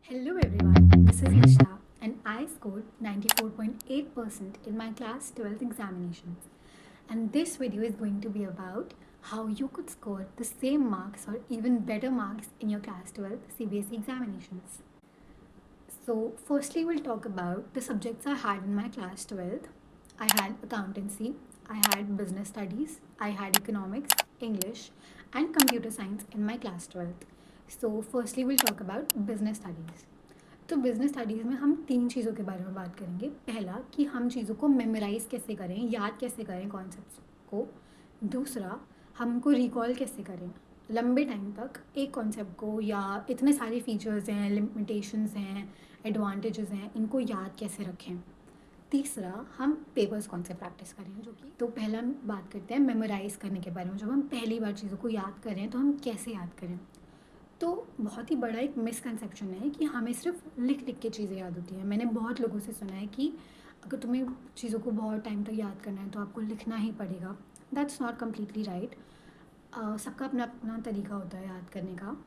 Hello everyone, this is Nishta and I scored 94.8% in my class 12th examinations. And this video is going to be about how you could score the same marks or even better marks in your class 12th CBSE examinations. So, firstly, we'll talk about the subjects I had in my class 12th. I had accountancy, I had business studies, I had economics, English, and computer science in my class 12th. So, firstly, we'll talk about business studies. तो business studies में हम तीन चीज़ों के बारे में बात करेंगे। पहला कि हम चीज़ों को मेमोराइज़ कैसे करें, याद कैसे करें कॉन्सेप्ट्स को। दूसरा, हम उनको रिकॉल कैसे करें लंबे टाइम तक एक कॉन्सेप्ट को, या इतने सारे फीचर्स हैं, लिमिटेशंस हैं, एडवांटेजेस हैं, इनको याद कैसे रखें। तीसरा, हम पेपर्स कौन से प्रैक्टिस करें, जो कि तो पहला हम बात करते हैं मेमोराइज़ करने के बारे में। जब हम पहली बार चीज़ों को याद करें तो हम कैसे याद करें। तो बहुत ही बड़ा एक मिसकंसेप्शन है कि हमें सिर्फ लिख लिख के चीज़ें याद होती हैं। मैंने बहुत लोगों से सुना है कि अगर तुम्हें चीज़ों को बहुत टाइम तक याद करना है तो आपको लिखना ही पड़ेगा। That's not completely right. सबका अपना अपना तरीका होता है याद करने का।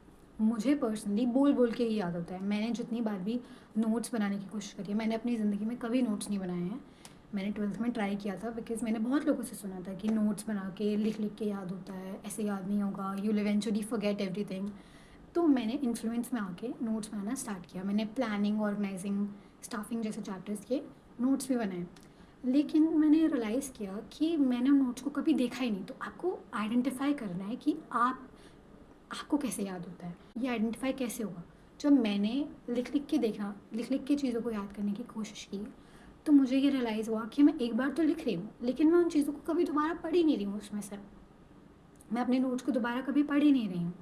मुझे पर्सनली बोल बोल के ही याद होता है। मैंने जितनी बार भी नोट्स बनाने की कोशिश करी है, मैंने अपनी ज़िंदगी में कभी नोट्स नहीं बनाए हैं। मैंने ट्वेल्थ में ट्राई किया था बिकॉज़ मैंने बहुत लोगों से सुना था कि नोट्स बना के लिख लिख के याद होता है, ऐसे याद नहीं होगा, you will eventually forget everything. तो मैंने इन्फ्लुएंस में आके नोट्स बनाना स्टार्ट किया। मैंने प्लानिंग, ऑर्गेनाइजिंग, स्टाफिंग जैसे चैप्टर्स के नोट्स भी बनाए। लेकिन मैंने रियलाइज़ किया कि मैंने उन नोट्स को कभी देखा ही नहीं। तो आपको आइडेंटिफाई करना है कि आपको कैसे याद होता है। ये आइडेंटिफाई कैसे होगा? जब मैंने लिख लिख के देखा, लिख लिख के चीज़ों को याद करने की कोशिश की, तो मुझे ये रियलाइज़ हुआ कि मैं एक बार तो लिख रही हूँ, लेकिन मैं उन चीज़ों को कभी दोबारा पढ़ ही नहीं रही हूँ उसमें से। मैं अपने नोट्स को दोबारा कभी पढ़ ही नहीं रही हूँ।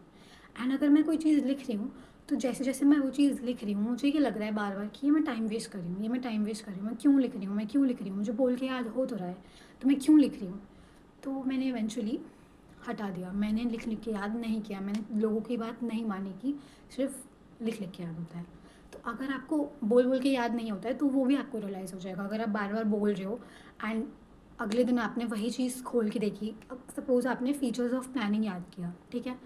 एंड अगर मैं कोई चीज़ लिख रही हूँ, तो जैसे जैसे मैं वो चीज़ लिख रही हूँ, मुझे ये लग रहा है बार बार कि ये मैं टाइम वेस्ट कर रही हूँ, ये मैं टाइम वेस्ट कर रही हूँ, मैं क्यों लिख रही हूँ, मैं क्यों लिख रही हूँ, मुझे बोल के याद हो तो रहा है, तो मैं क्यों लिख रही हूँ। तो मैंने इवेंचुअली हटा दिया। मैंने लिख लिख के याद नहीं किया, मैंने लोगों की बात नहीं मानी कि सिर्फ लिख लिख के याद होता है। तो अगर आपको बोल बोल के याद नहीं होता है तो वो भी आपको रियलाइज़ हो जाएगा। अगर आप बार बार बोल रहे हो एंड अगले दिन आपने वही चीज़ खोल के देखी, अब सपोज़ आपने फीचर्स ऑफ प्लानिंग याद किया, ठीक है,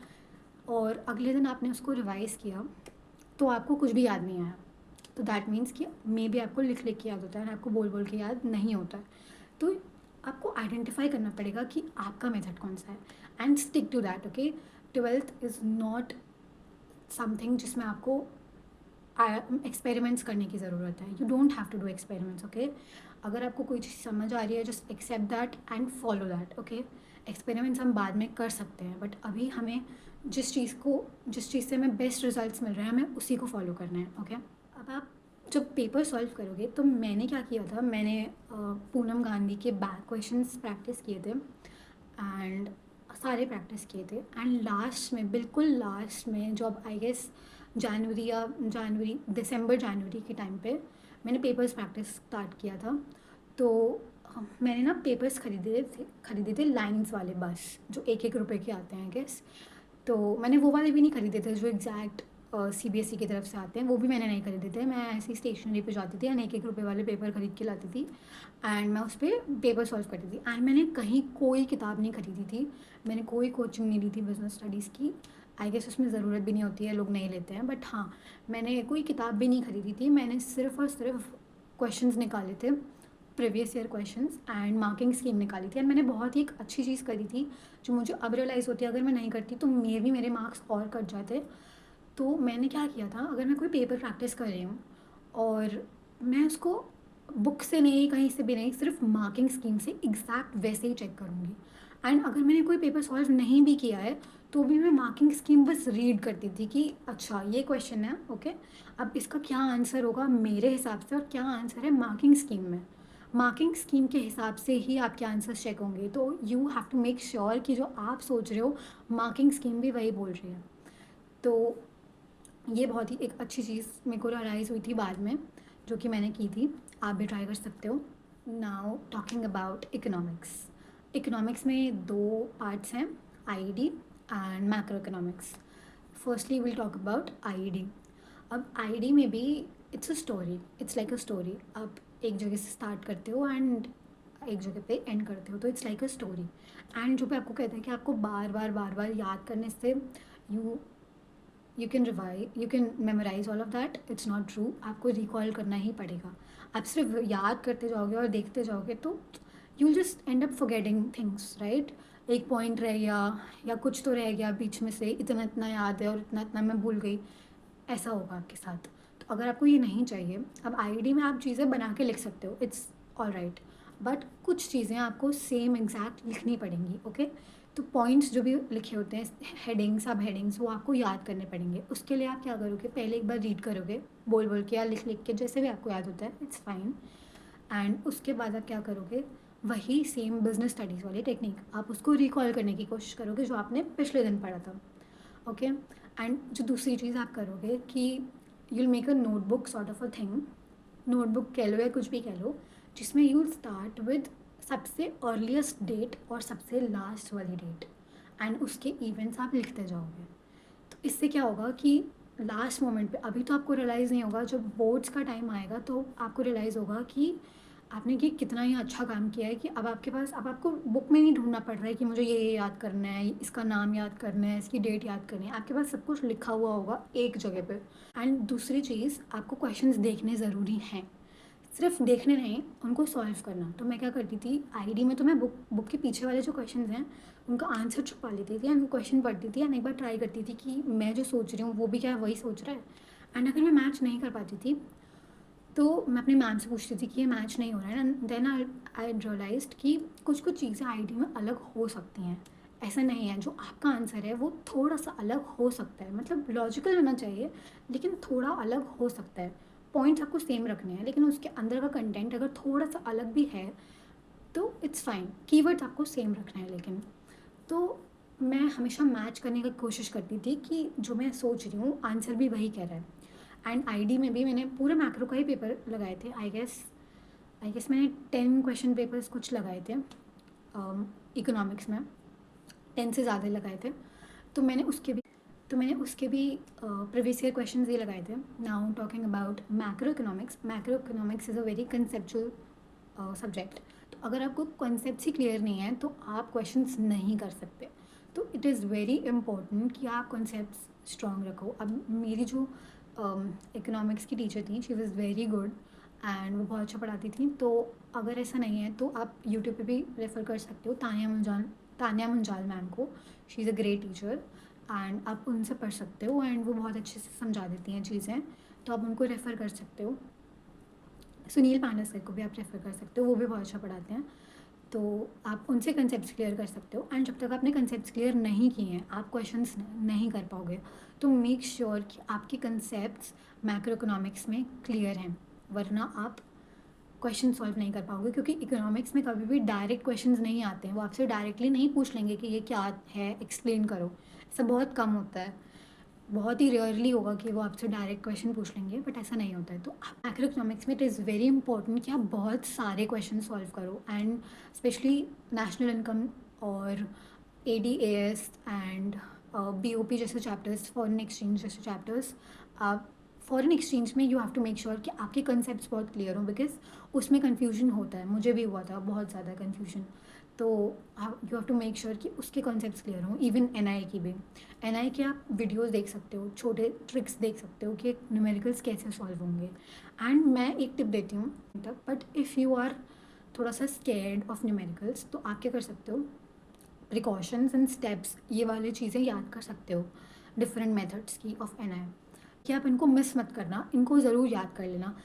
और अगले दिन आपने उसको रिवाइज़ किया, तो आपको कुछ भी याद नहीं आया। तो दैट मीन्स कि मे बी आपको लिख लिख के याद होता है और आपको बोल बोल के याद नहीं होता है। तो आपको आइडेंटिफाई करना पड़ेगा कि आपका मेथड कौन सा है and stick to that. Okay, twelfth is not something जिसमें आपको एक्सपेरिमेंट्स करने की ज़रूरत है। You don't have to do experiments. Okay, अगर आपको कोई चीज़ समझ आ रही है, just accept that and follow that. Okay, experiments हम बाद में कर सकते हैं, बट अभी हमें जिस चीज़ से हमें बेस्ट रिजल्ट्स मिल रहे हैं, हमें उसी को फॉलो करना है। ओके, अब आप जब पेपर सॉल्व करोगे तो मैंने क्या किया था, मैंने पूनम गांधी के बैक क्वेश्चंस प्रैक्टिस किए थे एंड सारे प्रैक्टिस किए थे। एंड लास्ट में, बिल्कुल लास्ट में, जब आई गेस जनवरी दिसंबर जनवरी के टाइम पे मैंने पेपर्स प्रैक्टिस स्टार्ट किया था। तो मैंने ना पेपर्स खरीदे थे लाइंस वाले, बस जो एक एक रुपए के आते हैं आई गेस। तो मैंने वो वाले भी नहीं खरीदे थे जो एग्जैक्ट सीबीएसई की तरफ से आते हैं, वो भी मैंने नहीं खरीदे थे। मैं ऐसी स्टेशनरी पे जाती थी एंड एक एक रुपये वाले पेपर खरीद के लाती थी एंड मैं उस पर पेपर सॉल्व करती थी। एंड मैंने कहीं कोई किताब नहीं खरीदी थी, मैंने कोई कोचिंग नहीं ली थी बिजनेस स्टडीज़ की। आई गेस उसमें ज़रूरत भी नहीं होती है, लोग नहीं लेते हैं, बट हाँ, मैंने कोई किताब भी नहीं खरीदी थी। मैंने सिर्फ और सिर्फ क्वेश्चंस निकाले थे, previous year questions, and marking scheme निकाली थी। एंड मैंने बहुत ही एक अच्छी चीज़ करी थी जो मुझे अब रियलाइज़ होती है, अगर मैं नहीं करती तो मेरे मार्क्स और कट जाते। तो मैंने क्या किया था, अगर मैं कोई पेपर प्रैक्टिस कर रही हूँ और मैं उसको बुक से नहीं, कहीं से भी नहीं, सिर्फ मार्किंग स्कीम से एग्जैक्ट वैसे ही चेक करूँगी। एंड अगर मैंने कोई पेपर सॉल्व नहीं भी किया है तो भी मैं मार्किंग स्कीम बस रीड करती थी कि अच्छा ये क्वेश्चन है, ओके, अब इसका क्या आंसर होगा मेरे हिसाब से और क्या आंसर है मार्किंग स्कीम में। मार्किंग स्कीम के हिसाब से ही आपके आंसर चेक होंगे। तो you have to make sure कि जो आप सोच रहे हो मार्किंग स्कीम भी वही बोल रही है। तो ये बहुत ही एक अच्छी चीज़ मेरे को रियलाइज़ हुई थी बाद में, जो कि मैंने की थी। आप भी ट्राई कर सकते हो। Now talking about economics. Economics में दो पार्ट्स हैं, IED and macro economics. Firstly will talk about IED. अब आईईडी में भी it's a story, it's like a story. आप एक जगह से स्टार्ट करते हो एंड एक जगह पे एंड करते हो, तो it's like a story. And जो भी आपको कहता है कि आपको बार बार याद करने से you you can revise, you can memorise all of that, it's not true. आपको रिकॉल करना ही पड़ेगा। आप सिर्फ याद करते जाओगे और देखते जाओगे तो you will just and up forgetting things, right. एक पॉइंट रह गया या कुछ तो रह गया बीच में से, इतना इतना याद है और इतना इतना मैं भूल गई, ऐसा होगा आपके साथ। तो अगर आपको ये नहीं चाहिए, अब आईडी में आप चीज़ें बना के लिख सकते हो, इट्स ऑल राइट, बट कुछ चीज़ें आपको सेम एग्जैक्ट लिखनी पड़ेंगी, ओके। तो पॉइंट्स जो भी लिखे होते हैं, हेडिंग्स, सब हेडिंग्स, वो आपको याद करने पड़ेंगे। उसके लिए आप क्या करोगे, पहले एक बार रीड करोगे बोल बोल के या लिख लिख के, जैसे भी आपको याद होता है, इट्स फाइन। एंड उसके बाद आप क्या करोगे, वही सेम बिजनेस स्टडीज़ वाली टेक्निक आप उसको रिकॉल करने की कोशिश करोगे जो आपने पिछले दिन पढ़ा था, ओके। एंड जो दूसरी चीज़ आप करोगे कि you'll make a notebook sort of a thing, notebook कह लो या कुछ भी कह लो, जिसमें यूल स्टार्ट विद सबसे अर्लीस्ट डेट और सबसे लास्ट वाली डेट, एंड उसके इवेंट्स आप लिखते जाओगे। तो इससे क्या होगा कि लास्ट मोमेंट पे, अभी तो आपको रियलाइज़ नहीं होगा, जब बोर्ड्स का टाइम आएगा तो आपको रियलाइज़ होगा कि आपने ये कितना ही अच्छा काम किया है कि अब आपके पास, अब आपको बुक में नहीं ढूंढना पड़ रहा है कि मुझे ये याद करना है, इसका नाम याद करना है, इसकी डेट याद करनी है, आपके पास सब कुछ लिखा हुआ होगा एक जगह पे। एंड दूसरी चीज़, आपको क्वेश्चंस देखने ज़रूरी हैं, सिर्फ देखने नहीं, उनको सॉल्व करना। तो मैं क्या करती थी, आईडी में तो मैं बुक के पीछे वाले जो क्वेश्चन हैं उनका आंसर छुपा लेती थी, एंड वो क्वेश्चन पढ़ती थी, एंड एक बार ट्राई करती थी कि मैं जो सोच रही हूँ वो भी क्या वही सोच रहा है। एंड अगर मैं मैच नहीं कर पाती थी तो मैं अपनी मैम से पूछती थी कि ये मैच नहीं हो रहा है, एंड देन आई रियलाइज्ड कि कुछ कुछ चीज़ें आईडी में अलग हो सकती हैं। ऐसा नहीं है जो आपका आंसर है वो थोड़ा सा अलग हो सकता है, मतलब लॉजिकल होना चाहिए लेकिन थोड़ा अलग हो सकता है। पॉइंट्स आपको सेम रखने हैं लेकिन उसके अंदर का कंटेंट अगर थोड़ा सा अलग भी है तो इट्स फाइन, कीवर्ड्स आपको सेम रखना है लेकिन। तो मैं हमेशा मैच करने की कोशिश करती थी कि जो मैं सोच रही हूँ आंसर भी वही कह रहा है। एंड आईडी में भी मैंने पूरे मैक्रो का ही पेपर लगाए थे, आई गेस मैंने 10 क्वेश्चन पेपर्स कुछ लगाए थे इकोनॉमिक्स में, 10 से ज़्यादा लगाए थे। तो मैंने उसके भी प्रीवियस ईयर क्वेश्चंस ये लगाए थे। Now talking about macro economics is a very conceptual subject. तो अगर आपको कॉन्सेप्ट्स ही क्लियर नहीं है तो आप क्वेश्चंस नहीं कर सकते। तो इट इज़ वेरी इम्पोर्टेंट कि आप कॉन्सेप्ट्स स्ट्रॉन्ग रखो। अब मेरी जो इकोनॉमिक्स की टीचर थी, she was very good and वो बहुत अच्छा पढ़ाती थी। तो अगर ऐसा नहीं है तो आप यूट्यूब पे भी रेफ़र कर सकते हो तानिया मुंजाल मैम को। She is a great teacher and आप उनसे पढ़ सकते हो, एंड वो बहुत अच्छे से समझा देती हैं चीज़ें, तो आप उनको रेफ़र कर सकते हो। सुनील पांडा सर को भी आप रेफ़र कर सकते हो, वो भी बहुत अच्छा पढ़ाते हैं। तो आप उनसे कंसेप्ट्स क्लियर कर सकते हो, एंड जब तक आपने कंसेप्ट्स क्लियर नहीं किए हैं आप क्वेश्चंस नहीं कर पाओगे। तो मेक श्योर कि आपके कंसेप्ट्स मैक्रो इकोनॉमिक्स में क्लियर हैं, वरना आप क्वेश्चन सॉल्व नहीं कर पाओगे। क्योंकि इकोनॉमिक्स में कभी भी डायरेक्ट क्वेश्चंस नहीं आते हैं, वो आपसे डायरेक्टली नहीं पूछ लेंगे कि ये क्या है, एक्सप्लेन करो। ऐसा बहुत कम होता है, बहुत ही रेयरली होगा कि वो आपसे डायरेक्ट क्वेश्चन पूछ लेंगे, बट ऐसा नहीं होता है। तो मैक्रो इकोनॉमिक्स में इट इज़ वेरी इंपॉर्टेंट कि आप बहुत सारे क्वेश्चन सॉल्व करो, एंड स्पेशली नेशनल इनकम और ADAS एंड BOP जैसे चैप्टर्स, फॉरेन एक्सचेंज जैसे चैप्टर्स। आप फॉरेन एक्सचेंज में you have to make sure कि आपके कंसेप्ट्स बहुत क्लियर हो, बिकॉज उसमें कन्फ्यूजन होता है, मुझे भी हुआ था बहुत ज़्यादा कन्फ्यूजन। तो you have to make sure कि उसके कॉन्सेप्ट्स क्लियर हों। इवन NI की भी, NI के आप वीडियोस देख सकते हो, छोटे ट्रिक्स देख सकते हो कि न्यूमेरिकल्स कैसे सॉल्व होंगे। एंड मैं एक टिप देती हूँ तक, बट इफ़ यू आर थोड़ा सा स्केर्ड ऑफ न्यूमेरिकल्स तो आप क्या कर सकते हो, प्रिकॉशंस एंड स्टेप्स ये वाली चीज़ें याद कर सकते हो डिफरेंट मेथड्स की ऑफ NI, कि आप इनको मिस मत करना, इनको ज़रूर याद कर लेना।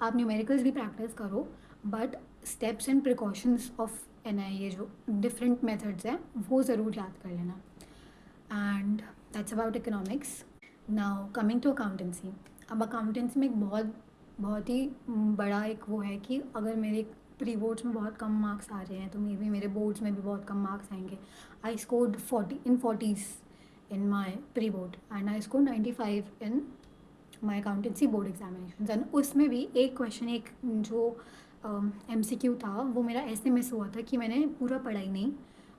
आप न्यूमेरिकल्स भी प्रैक्टिस करो, but steps and precautions of NI, ये जो डिफरेंट मेथड्स हैं वो ज़रूर याद कर लेना। And that's about economics. Now coming to accountancy. अब अकाउंटेंसी में एक बहुत ही बड़ा एक वो है कि अगर मेरे प्री बोर्ड्स में बहुत कम मार्क्स आ रहे हैं तो मे बी मेरे बोर्ड्स में भी बहुत कम मार्क्स आएंगे। I scored 40 in my pre board and I score 95 in my accountancy board examination. And उसमें भी एक क्वेश्चन, एक जो MCQ था वो मेरा ऐसे मिस हुआ था कि मैंने पूरा पढ़ा ही नहीं।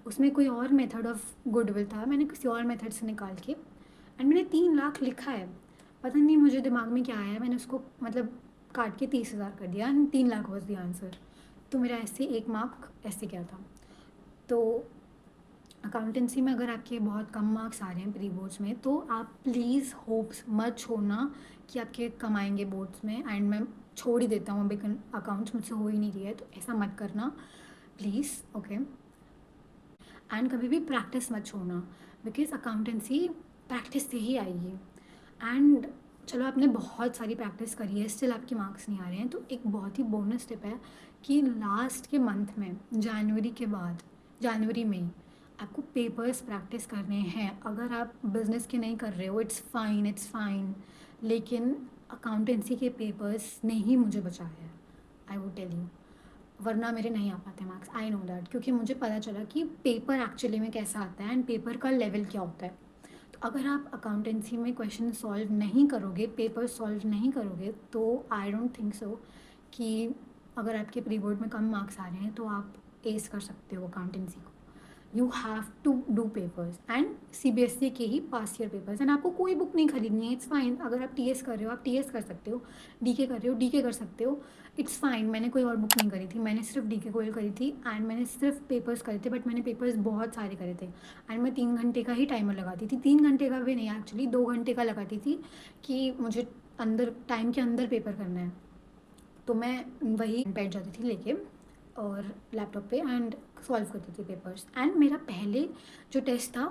उसमें कोई और मेथड ऑफ गुडविल था, मैंने किसी और मेथड से निकाल के, एंड मैंने 3 लाख लिखा है। पता नहीं मुझे दिमाग में क्या आया, मैंने उसको मतलब काट के 30,000 कर दिया and 3 lakh was the answer. तो मेरा ऐसे 1 मार्क ऐसे क्या था। तो अकाउंटेंसी में अगर आपके बहुत कम मार्क्स आ रहे हैं प्री बोर्ड्स में, तो आप प्लीज़ होप्स मत छोड़ना कि आपके कम आएंगे बोर्ड्स में, एंड मैं छोड़ ही देता हूँ अभी, अकाउंट्स मुझसे हो ही नहीं रही है, तो ऐसा मत करना प्लीज़, ओके। एंड कभी भी प्रैक्टिस मत छोड़ना, बिकॉज अकाउंटेंसी प्रैक्टिस से ही आएगी। एंड चलो आपने बहुत सारी प्रैक्टिस करी है, स्टिल आपके मार्क्स नहीं आ रहे हैं, तो एक बहुत ही बोनस टिप है कि लास्ट के मंथ में, जनवरी के बाद, जनवरी में ही आपको पेपर्स प्रैक्टिस करने हैं। अगर आप बिजनेस के नहीं कर रहे हो, इट्स फाइन, लेकिन अकाउंटेंसी के पेपर्स ने ही मुझे बचाया है, आई वुड टेल यू। वरना मेरे नहीं आ पाते मार्क्स, आई नो दैट, क्योंकि मुझे पता चला कि पेपर एक्चुअली में कैसा आता है एंड पेपर का लेवल क्या होता है। तो अगर आप अकाउंटेंसी में क्वेश्चन सॉल्व नहीं करोगे, पेपर सॉल्व नहीं करोगे, तो आई डोंट थिंक सो कि अगर आपके प्री बोर्ड में कम मार्क्स आ रहे हैं तो आप एस कर सकते हो अकाउंटेंसी को। You have to do papers and CBSE के ही पास ईयर पेपर्स, एंड आपको कोई बुक नहीं खरीदनी है, इट्स फाइन। अगर आप टीएस कर रहे हो, आप टीएस कर सकते हो, डीके कर रहे हो, डीके कर सकते हो, इट्स फाइन। मैंने कोई और बुक नहीं करी थी, मैंने सिर्फ डीके कोयल करी थी, एंड मैंने सिर्फ पेपर्स करे थे, बट मैंने पेपर्स बहुत सारे करे थे, एंड मैं 3 घंटे का ही टाइमर लगाती थी, 3 घंटे का भी नहीं, एक्चुअली 2 घंटे का लगाती थी कि मुझे अंदर टाइम के अंदर पेपर करना है। तो मैं वही बैठ जाती थी लेके और लैपटॉप पे एंड सॉल्व करती थी पेपर्स। एंड मेरा पहले जो टेस्ट था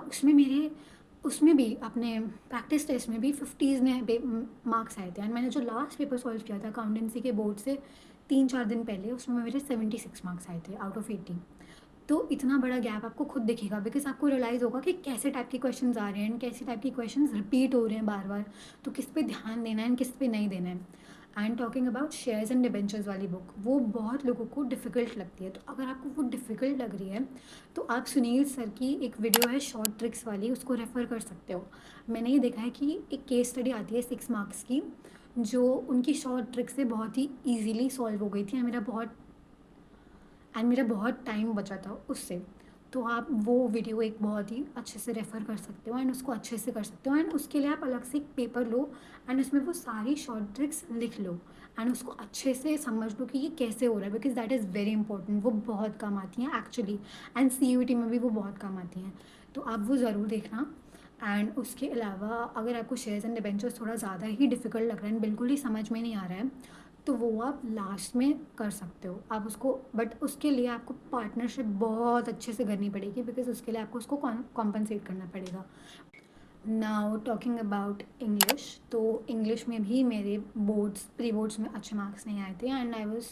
उसमें भी अपने प्रैक्टिस टेस्ट में भी 50s में मार्क्स आए थे, एंड मैंने जो लास्ट पेपर सॉल्व किया था अकाउंटेंसी के बोर्ड से 3-4 दिन पहले, उसमें मेरे 76 मार्क्स आए थे आउट ऑफ 80। तो इतना बड़ा गैप आपको खुद दिखेगा, बिकॉज आपको रियलाइज़ होगा कि कैसे टाइप के क्वेश्चंस आ रहे हैं एंड कैसे टाइप के क्वेश्चंस रिपीट हो रहे हैं बार बार, तो किस पे ध्यान देना है एंड किस पे नहीं देना है। And talking about shares and debentures वाली बुक, वो बहुत लोगों को डिफ़िकल्ट लगती है, तो अगर आपको वो डिफ़िकल्ट लग रही है तो आप सुनील सर की एक वीडियो है शॉर्ट ट्रिक्स वाली, उसको रेफ़र कर सकते हो। मैंने ये देखा है कि एक केस स्टडी आती है 6 मार्क्स की, जो उनकी शॉर्ट ट्रिक से बहुत ही ईजिली सॉल्व हो गई थी, एंड मेरा बहुत टाइम बचा था उससे। तो आप वो वीडियो एक बहुत ही अच्छे से रेफ़र कर सकते हो एंड उसको अच्छे से कर सकते हो, एंड उसके लिए आप अलग से एक पेपर लो एंड उसमें वो सारी शॉर्ट ट्रिक्स लिख लो एंड उसको अच्छे से समझ लो कि ये कैसे हो रहा है, because that is very important. वो बहुत काम आती हैं एक्चुअली, एंड सीयूईटी में भी वो बहुत काम आती हैं, तो आप वो ज़रूर देखना। एंड उसके अलावा अगर आपको शेयर्स एंड डिबेंचर्स थोड़ा ज़्यादा ही डिफ़िकल्ट लग रहा है, बिल्कुल ही समझ में नहीं आ रहा है, तो वो आप लास्ट में कर सकते हो आप उसको, बट उसके लिए आपको पार्टनरशिप बहुत अच्छे से करनी पड़ेगी, बिकॉज उसके लिए आपको उसको कॉम्पनसेट करना पड़ेगा। नाउ टॉकिंग अबाउट इंग्लिश, तो इंग्लिश में भी मेरे प्री बोर्ड्स में अच्छे मार्क्स नहीं आए थे, and I was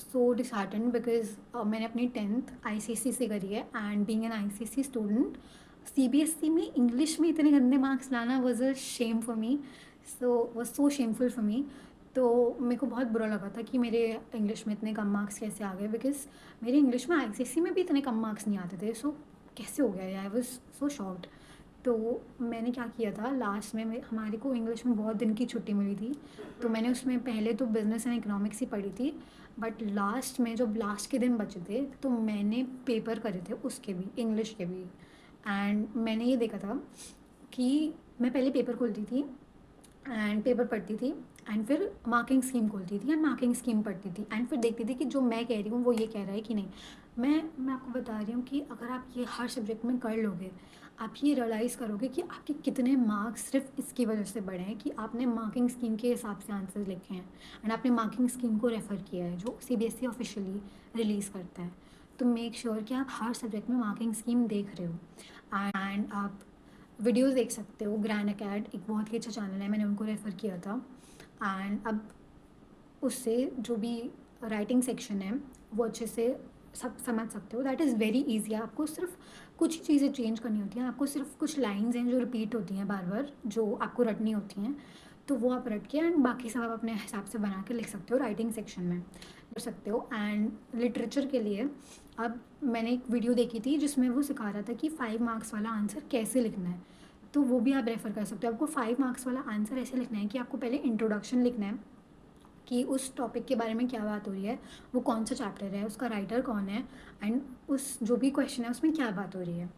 so dishearten, because मैंने अपनी 10th आईसीएसई से करी है, and being an ICSE student CBSE में इंग्लिश में इतने गंदे मार्क्स लाना was a shame for me, was so shameful for me. तो मेरे को बहुत बुरा लगा था कि मेरे इंग्लिश में इतने कम मार्क्स कैसे आ गए, बिकॉज मेरे इंग्लिश में आईसीएसई में भी इतने कम मार्क्स नहीं आते थे, सो कैसे हो गया, आई वॉज सो शॉक्ड। तो मैंने क्या किया था लास्ट में, हमारे को इंग्लिश में बहुत दिन की छुट्टी मिली थी, तो मैंने उसमें पहले तो बिजनेस एंड इकोनॉमिक्स ही पढ़ी थी, बट लास्ट में जब लास्ट के दिन बचे थे तो मैंने पेपर करे थे उसके भी, इंग्लिश के भी। एंड मैंने ये देखा था कि मैं पहले पेपर खोलती थी एंड पेपर पढ़ती थी, एंड फिर मार्किंग स्कीम खोलती थी एंड मार्किंग स्कीम पढ़ती थी, एंड फिर देखती थी कि जो मैं कह रही हूँ वो ये कह रहा है कि नहीं। मैं आपको बता रही हूँ कि अगर आप ये हर सब्जेक्ट में कर लोगे, आप ये रियलाइज़ करोगे कि आपके कितने मार्क्स सिर्फ इसकी वजह से बढ़े हैं कि आपने मार्किंग स्कीम के हिसाब से आंसर लिखे हैं एंड आपने मार्किंग स्कीम को रेफ़र किया है जो सीबीएसई ऑफिशियली रिलीज़ करता है। तो मेक श्योर कि आप हर सब्जेक्ट में मार्किंग स्कीम देख रहे हो, एंड आप वीडियोस देख सकते हो। ग्रैंड अकेड एक बहुत ही अच्छा चैनल है, मैंने उनको रेफ़र किया था, एंड अब उससे जो भी राइटिंग सेक्शन है वो अच्छे से सब समझ सकते हो। That is very easy. आपको सिर्फ कुछ ही चीज़ें चेंज करनी होती हैं, आपको सिर्फ कुछ लाइंस हैं जो रिपीट होती हैं बार बार, जो आपको रटनी होती हैं, तो वो आप रट के एंड बाकी सब आप अपने हिसाब से बना के लिख सकते हो राइटिंग सेक्शन में लिख सकते हो। एंड लिटरेचर के लिए अब मैंने एक वीडियो देखी थी जिसमें वो सिखा रहा था कि 5 मार्क्स वाला आंसर कैसे लिखना है, तो वो भी आप रेफ़र कर सकते हो। आपको 5 मार्क्स वाला आंसर ऐसे लिखना है कि आपको पहले इंट्रोडक्शन लिखना है कि उस टॉपिक के बारे में क्या बात हो रही है, वो कौन सा चैप्टर है, उसका राइटर कौन है, एंड उस जो भी क्वेश्चन है उसमें क्या बात हो रही है,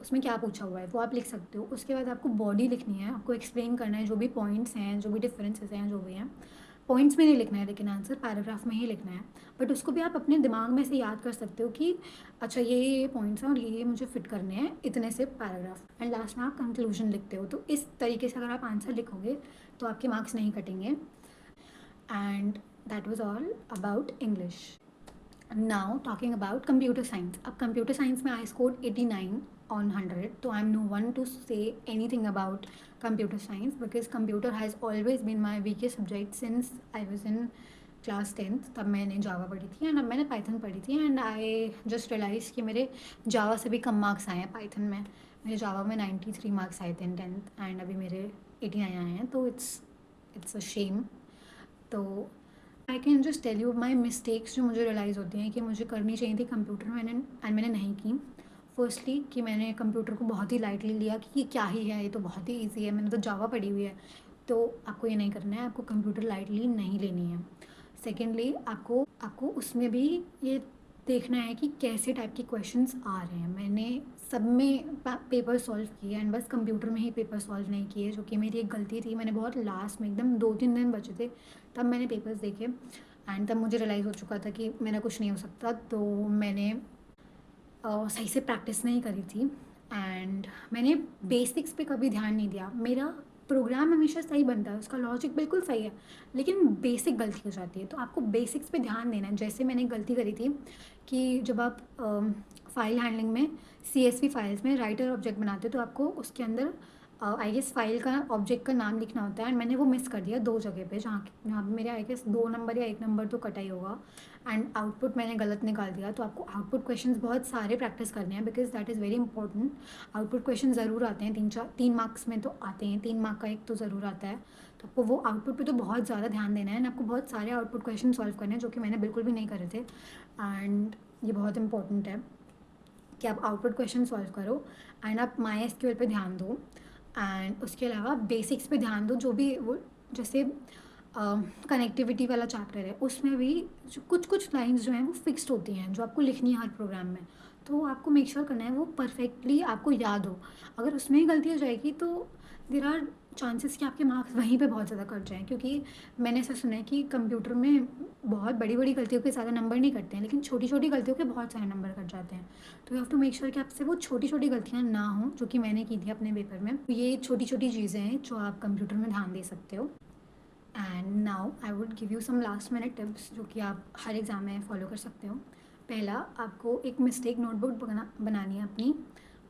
उसमें क्या पूछा हुआ है, वो आप लिख सकते हो। उसके बाद आपको बॉडी लिखनी है, आपको एक्सप्लेन करना है जो भी पॉइंट्स हैं, जो भी डिफरेंसेस हैं, जो भी हैं। पॉइंट्स में नहीं लिखना है, लेकिन आंसर पैराग्राफ में ही लिखना है। बट उसको भी आप अपने दिमाग में से याद कर सकते हो कि अच्छा ये पॉइंट्स हैं और ये मुझे फिट करने हैं इतने से पैराग्राफ, एंड लास्ट में आप कंक्लूजन लिखते हो। तो इस तरीके से अगर आप आंसर लिखोगे तो आपके मार्क्स नहीं कटेंगे। And that was all about English. Now talking about computer science. अब कंप्यूटर साइंस में आई स्कोर्ड 89 on 100, तो I am no one to say anything about computer science because computer has always been my weakest subject since I was in class 10th। तब मैंने जावा पढ़ी थी and अब मैंने Python पढ़ी थी, एंड आई जस्ट रियलाइज़ कि मेरे जावा से भी कम मार्क्स आए हैं पाइथन में। मेरे जावा में 93 मार्क्स आए थे इन 10th एंड अभी मेरे 89 आए हैं, तो इट्स अ शेम। तो I can just tell you my mistakes जो मुझे रियलाइज़ होती हैं कि मुझे करनी चाहिए थी कंप्यूटर में, मैंने नहीं की। फर्स्टली कि मैंने कंप्यूटर को बहुत ही लाइटली लिया कि ये क्या ही है, ये तो बहुत ही ईजी है, मैंने तो जावा पढ़ी हुई है। तो आपको ये नहीं करना है, आपको कंप्यूटर लाइटली नहीं लेनी है। सेकेंडली आपको आपको उसमें भी ये देखना है कि कैसे टाइप के क्वेश्चंस आ रहे हैं। मैंने सब में पेपर सॉल्व किए एंड बस कंप्यूटर में ही पेपर सॉल्व नहीं किए, जो कि मेरी एक गलती थी। मैंने बहुत लास्ट में एकदम 2-3 दिन बचे थे तब मैंने पेपर्स देखे, एंड तब मुझे रियलाइज़ हो चुका था कि मेरा कुछ नहीं हो सकता। तो मैंने सही से प्रैक्टिस नहीं करी थी एंड मैंने बेसिक्स पे कभी ध्यान नहीं दिया। मेरा प्रोग्राम हमेशा सही बनता है, उसका लॉजिक बिल्कुल सही है, लेकिन बेसिक गलती हो जाती है। तो आपको बेसिक्स पे ध्यान देना है। जैसे मैंने गलती करी थी कि जब आप फाइल हैंडलिंग में CSV फाइल्स में राइटर ऑब्जेक्ट बनाते हो तो आपको उसके अंदर आई गेस फाइल का ऑब्जेक्ट का नाम लिखना होता है, एंड मैंने वो मिस कर दिया 2 जगह पे, जहाँ पे मेरे आई गेस 2 नंबर या 1 नंबर तो कटा ही होगा, एंड आउटपुट मैंने गलत निकाल दिया। तो आपको आउटपुट क्वेश्चंस बहुत सारे प्रैक्टिस करने हैं because that is very important. Output question ज़रूर आते हैं, 3 मार्क्स में तो आते हैं, 3 मार्क का एक तो ज़रूर आता है। तो आपको वो आउटपुट पे तो बहुत ज़्यादा ध्यान देना है एंड आपको बहुत सारे आउटपुट क्वेश्चन सॉल्व करने हैं, जो कि मैंने बिल्कुल भी नहीं करे थे। एंड ये बहुत इंपॉर्टेंट है कि आप आउटपुट क्वेश्चन सॉल्व करो एंड आप MySQL पे ध्यान दो, एंड उसके अलावा बेसिक्स पे ध्यान दो। जो भी वो जैसे कनेक्टिविटी वाला चैप्टर है उसमें भी जो कुछ लाइंस जो हैं वो फिक्स्ड होती हैं, जो आपको लिखनी है हर प्रोग्राम में। तो आपको मेक श्योर करना है वो परफेक्टली आपको याद हो। अगर उसमें ही गलती हो जाएगी तो देर आर चांसेस कि आपके मार्क्स वहीं पे बहुत ज़्यादा कट जाएँ, क्योंकि मैंने ऐसा सुना है कि कंप्यूटर में बहुत बड़ी बड़ी गलतियों के ज़्यादा नंबर नहीं कटते हैं, लेकिन छोटी छोटी गलतियों के बहुत सारे नंबर कट जाते हैं। तो you have to make sure कि आपसे वो छोटी छोटी गलतियाँ ना हों, जो कि मैंने की थी अपने पेपर में। तो ये छोटी छोटी चीज़ें हैं जो आप कंप्यूटर में ध्यान दे सकते हो। And now I would give you some last minute tips जो कि आप हर एग्ज़ाम में फॉलो कर सकते हो। पहला, आपको एक मिस्टेक नोटबुक बनानी है अपनी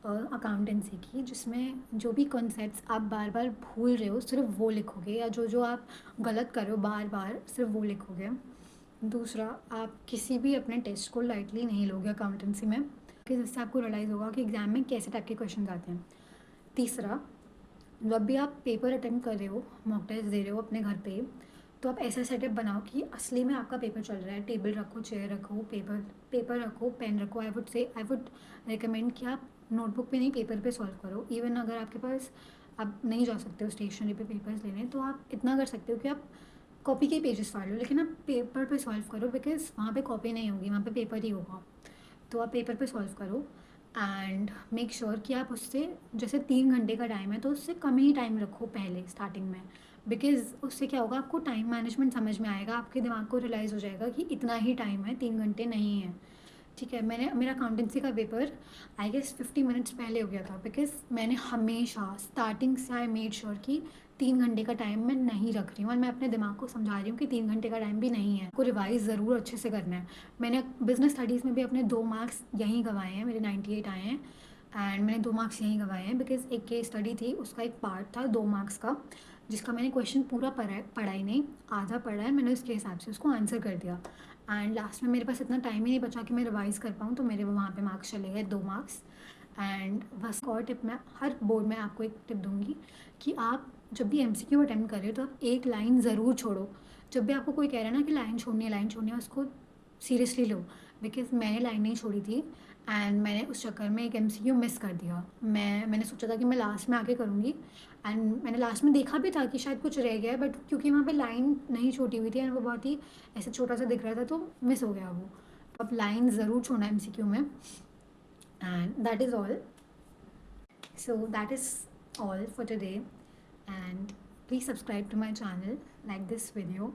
अकाउंटेंसी की, जिसमें जो भी कॉन्सेप्ट्स आप बार बार भूल रहे हो सिर्फ वो लिखोगे, या जो जो आप गलत कर रहे हो बार बार सिर्फ वो लिखोगे। दूसरा, आप किसी भी अपने टेस्ट को लाइटली नहीं लोगे अकाउंटेंसी में, कि जिससे आपको रियलाइज़ होगा कि एग्ज़ाम में कैसे टाइप के क्वेश्चन आते हैं। तीसरा, जब भी आप पेपर अटेम्प्ट कर रहे हो, मॉक टेस्ट दे रहे हो अपने घर पे, तो आप ऐसा सेटअप बनाओ कि असली में आपका पेपर चल रहा है। टेबल रखो, चेयर रखो, पेपर रखो, पेन रखो। आई वुड रिकमेंड कि आप नोटबुक पे नहीं पेपर पे सॉल्व करो। इवन अगर आपके पास आप नहीं जा सकते हो स्टेशनरी पे पेपर्स लेने, तो आप इतना कर सकते हो कि आप कॉपी के पेजेस फाड़ लो, लेकिन आप पेपर पे सॉल्व करो, बिकॉज वहाँ पे कॉपी नहीं होगी, वहाँ पे पेपर ही होगा। तो आप पेपर पे सॉल्व करो एंड मेक श्योर कि आप उससे, जैसे 3 घंटे का टाइम है तो उससे कम ही टाइम रखो पहले स्टार्टिंग में, बिकॉज उससे क्या होगा, आपको टाइम मैनेजमेंट समझ में आएगा, आपके दिमाग को रियलाइज़ हो जाएगा कि इतना ही टाइम है, 3 घंटे नहीं है। ठीक है, मेरा अकाउंटेंसी का पेपर आई गेस 50 मिनट्स पहले हो गया था, बिकॉज मैंने हमेशा स्टार्टिंग से आई मेड श्योर कि 3 घंटे का टाइम मैं नहीं रख रही हूँ, और मैं अपने दिमाग को समझा रही हूँ कि 3 घंटे का टाइम भी नहीं है, आपको रिवाइज ज़रूर अच्छे से करना है। मैंने बिजनेस स्टडीज़ में भी अपने 2 मार्क्स यहीं गंवाए हैं, मेरे 98 आए हैं, एंड मैंने 2 मार्क्स यहीं गंवाए हैं, बिकॉज एक केस स्टडी थी, उसका एक पार्ट था 2 मार्क्स का, जिसका मैंने क्वेश्चन पूरा पढ़ा ही नहीं, आधा पढ़ा है मैंने, उसके हिसाब से उसको आंसर कर दिया, एंड लास्ट में मेरे पास इतना टाइम ही नहीं बचा कि मैं रिवाइज़ कर पाऊँ, तो मेरे वहाँ पे मार्क्स चले गए 2 मार्क्स। एंड बस और टिप, मैं हर बोर्ड में आपको एक टिप दूँगी कि आप जब भी MCQ अटेम्प्ट कर रहे हो तो आप एक लाइन ज़रूर छोड़ो। जब भी आपको कोई कह रहा है ना कि लाइन छोड़नी है, उसको सीरियसली लो, बिकॉज मैंने लाइन नहीं छोड़ी थी एंड मैंने उस चक्कर में एक MCQ मिस कर दिया। मैंने सोचा था कि मैं लास्ट में आके करूँगी, एंड मैंने लास्ट में देखा भी था कि शायद कुछ रह गया है, बट क्योंकि वहाँ पे लाइन नहीं छोटी हुई थी एंड वो बहुत ही ऐसे छोटा सा दिख रहा था, तो मिस हो गया वो। अब लाइन ज़रूर छोड़ना MCQ में, and that is all. So that is all for today, and Please subscribe to my channel, like this video.